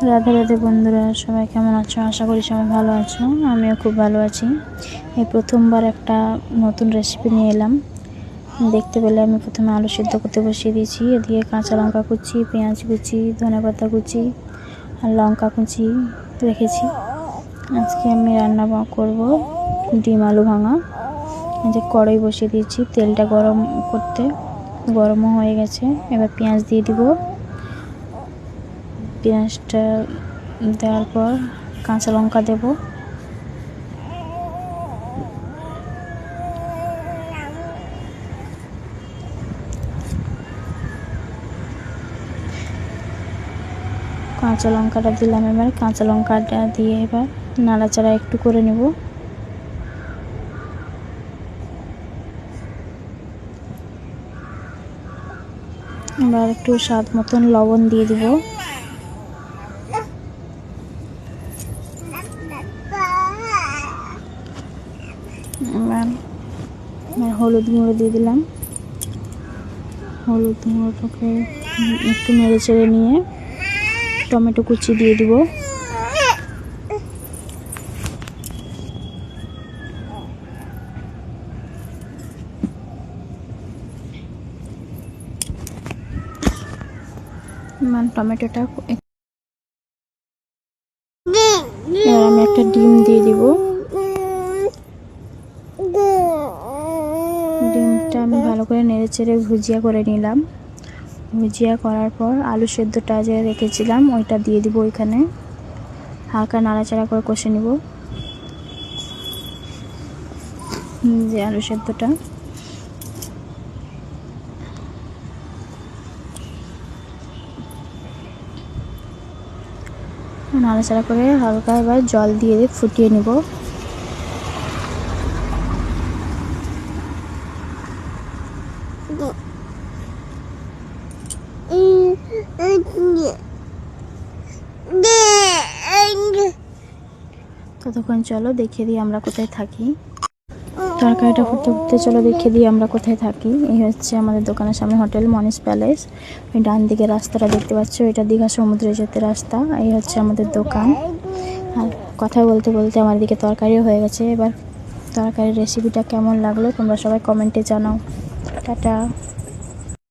রাধে রাধে বন্ধুরা, সবাই কেমন আছো? আশা করি সবাই ভালো আছো। আমিও খুব ভালো আছি। এই প্রথমবার একটা নতুন রেসিপি নিয়ে এলাম। দেখতে পেলে আমি প্রথমে আলু সিদ্ধ করতে বসিয়ে দিয়েছি। এদিকে কাঁচা লঙ্কা কুচি, পেঁয়াজ কুচি, ধনেপাতা কুচি আর লঙ্কা কুচি রেখেছি। আজকে আমি রান্না করব ডিম আলু ভাঙা। যে কড়াই বসিয়ে দিয়েছি, তেলটা গরম করতে, গরমও হয়ে গেছে। এবার পেঁয়াজ দিয়ে দিব। পেঁয়াজটা দেওয়ার পর কাঁচা লঙ্কা দেব। কাঁচা লঙ্কাটা দিলাম। এবার কাঁচা লঙ্কাটা দিয়ে এবার নাড়াচাড়া একটু করে নেব। এবার একটু স্বাদ মতন লবণ দিয়ে দিব। এবার হলুদ গুঁড়ো দিয়ে দিলাম। হলুদ গুঁড়োটাকে একটু নেড়ে চেড়ে নিয়ে টমেটো কুচি দিয়ে দিব। টমেটোটা এবার আমি একটা ডিম দিয়ে দিব। ডিমটা আমি ভালো করে নেড়ে চেড়ে ভুজিয়া করে নিলাম। ভুজিয়া করার পর আলু সেদ্ধটা যে রেখেছিলাম ওইটা দিয়ে দিব। ওইখানে হালকা নাড়াচাড়া করে কষে নিব। যে আলু সেদ্ধটা নাড়াচাড়া করে হালকা এবার জল দিয়ে ফুটিয়ে নিব। ততক্ষণ চলো দেখিয়ে দিই আমরা কোথায় থাকি। তরকারিটা ফুটতে ফুটতে চলো দেখিয়ে দিই আমরা কোথায় থাকি। এই হচ্ছে আমাদের দোকানের সামনে হোটেল মনিস প্যালেস। ওই ডান দিকে রাস্তাটা দেখতে পাচ্ছ, এটা দীঘা সমুদ্রে যেতে রাস্তা। এই হচ্ছে আমাদের দোকান। আর কথা বলতে বলতে আমার দিকে তরকারিও হয়ে গেছে। এবার তরকারির রেসিপিটা কেমন লাগলো তোমরা সবাই কমেন্টে জানাও। টাটা।